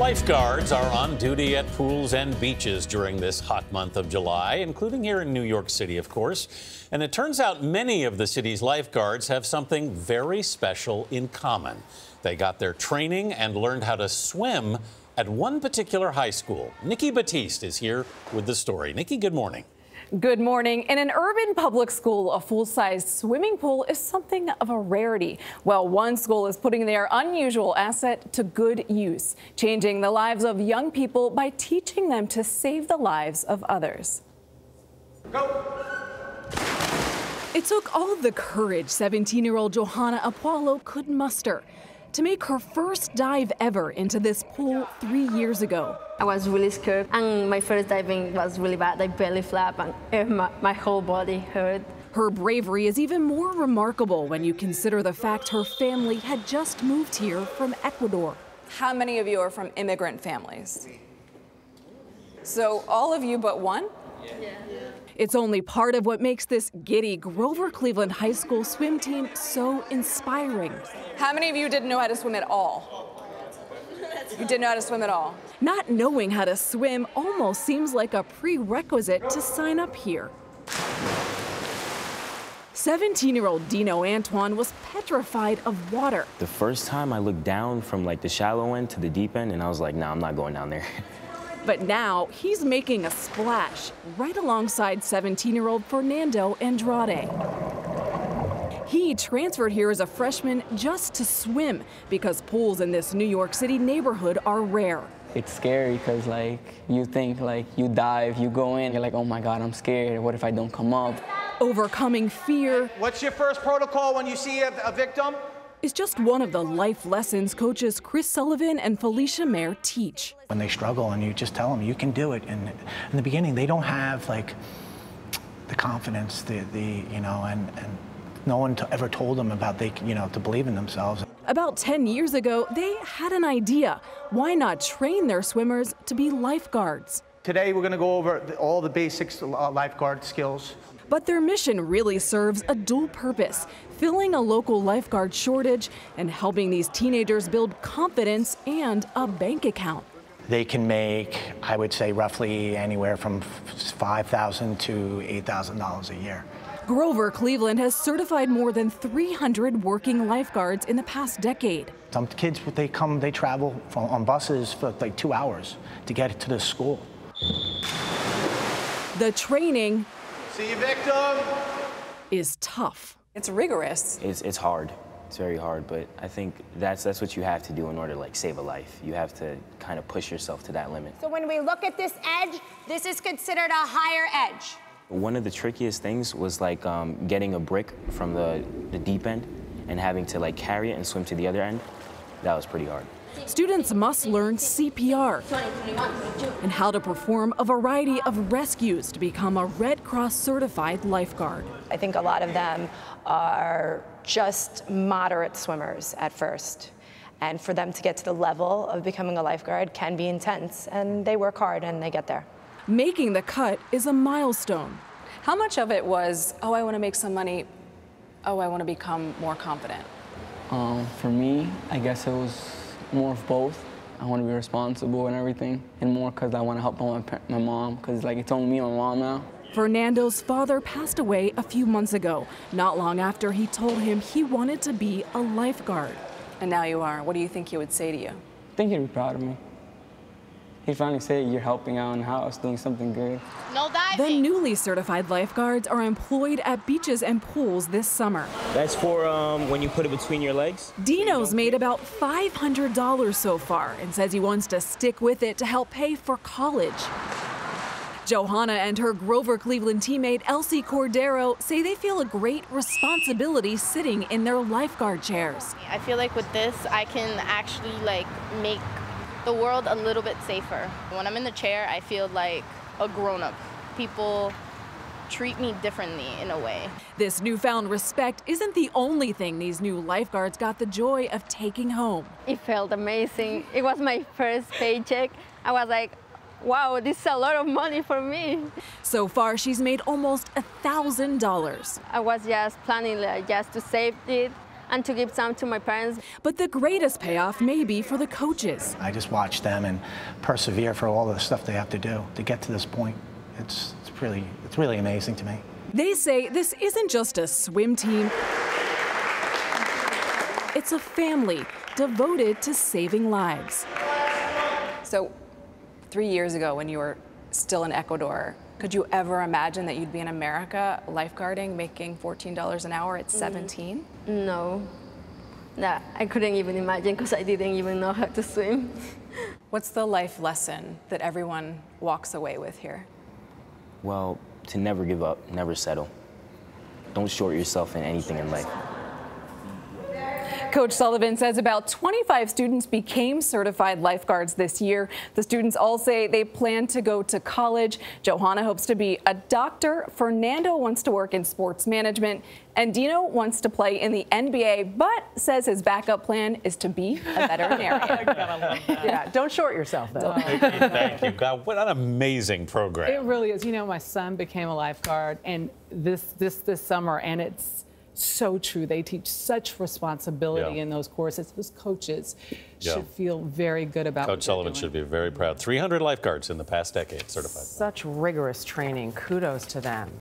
Lifeguards are on duty at pools and beaches during this hot month of July, including here in New York City, of course. And it turns out many of the city's lifeguards have something very special in common. They got their training and learned how to swim at one particular high school. Nikki Battiste is here with the story. Nikki, good morning. Good morning. In an urban public school, a full-size swimming pool is something of a rarity. Well, one school is putting their unusual asset to good use, changing the lives of young people by teaching them to save the lives of others. Go. It took all the courage 17-year-old Johanna Apollo could muster to make her first dive ever into this pool 3 years ago. I was really scared, and my first diving was really bad. I belly flap, and my whole body hurt. Her bravery is even more remarkable when you consider the fact her family had just moved here from Ecuador. How many of you are from immigrant families? So all of you but one? Yeah. It's only part of what makes this giddy Grover Cleveland High School swim team so inspiring. How many of you didn't know how to swim at all? You didn't know how to swim at all? Not knowing how to swim almost seems like a prerequisite to sign up here. 17-year-old Dino Antoine was petrified of water. The first time I looked down from like the shallow end to the deep end, and I was like, nah, I'm not going down there. But now he's making a splash right alongside 17-year-old Fernando Andrade. He transferred here as a freshman just to swim because pools in this New York City neighborhood are rare. It's scary because you think you dive, you go in, you're like, oh my God, I'm scared. What if I don't come up? Overcoming fear. What's your first protocol when you see a victim? Is just one of the life lessons coaches Chris Sullivan and Felicia Mayer teach. When they struggle and you just tell them you can do it, and in the beginning they don't have the confidence, and no one ever told them about to believe in themselves. About 10 years ago, they had an idea. Why not train their swimmers to be lifeguards? Today we're going to go over all the basics lifeguard skills. But their mission really serves a dual purpose, filling a local lifeguard shortage and helping these teenagers build confidence and a bank account. They can make, I would say, roughly anywhere from $5,000 to $8,000 a year. Grover Cleveland has certified more than 300 working lifeguards in the past decade. Some kids, they travel on buses for 2 hours to get to the school. The training See you, victim. is tough. It's rigorous. It's hard. It's very hard, but I think that's what you have to do in order to save a life. You have to kind of push yourself to that limit. So when we look at this edge, this is considered a higher edge. One of the trickiest things was getting a brick from the deep end and having to carry it and swim to the other end. That was pretty hard. Students must learn CPR and how to perform a variety of rescues to become a Red Cross certified lifeguard. I think a lot of them are just moderate swimmers at first. And for them to get to the level of becoming a lifeguard can be intense, and they work hard and they get there. Making the cut is a milestone. How much of it was, oh, I want to make some money, oh, I want to become more confident? For me, I guess it was more of both. I want to be responsible and everything, and more because I want to help my mom, because it's only me and my mom now. Fernando's father passed away a few months ago, not long after he told him he wanted to be a lifeguard. And now you are. What do you think he would say to you? I think he'd be proud of me. He'd finally say, you're helping out in the house, doing something good. No diving. The newly certified lifeguards are employed at beaches and pools this summer. That's for when you put it between your legs? Dino's made about $500 so far and says he wants to stick with it to help pay for college. Johanna and her Grover Cleveland teammate Elsie Cordero say they feel a great responsibility sitting in their lifeguard chairs. I feel like with this, I can actually make the world a little bit safer. When I'm in the chair, I feel like a grown-up. People treat me differently in a way. This newfound respect isn't the only thing these new lifeguards got the joy of taking home. It felt amazing. It was my first paycheck. I was like, wow, this is a lot of money for me. So far, she's made almost $1,000. I was just planning just to save it and to give some to my parents. But the greatest payoff may be for the coaches. I just watch them and persevere for all the stuff they have to do to get to this point. It's really amazing to me. They say this isn't just a swim team. It's a family devoted to saving lives. So 3 years ago, when you were still in Ecuador, could you ever imagine that you'd be in America lifeguarding, making $14 an hour at 17? No, I couldn't even imagine because I didn't even know how to swim. What's the life lesson that everyone walks away with here? Well, to never give up, never settle. Don't short yourself in anything in life. Coach Sullivan says about 25 students became certified lifeguards this year. The students all say they plan to go to college. Johanna hopes to be a doctor. Fernando wants to work in sports management. And Dino wants to play in the NBA, but says his backup plan is to be a veterinarian. Yeah, don't short yourself, though. Thank you. God, what an amazing program. It really is. You know, my son became a lifeguard, and this summer, and it's so true. They teach such responsibility in those courses. Those coaches should feel very good about Coach Sullivan should be very proud. 300 lifeguards in the past decade certified. Such rigorous training. Kudos to them.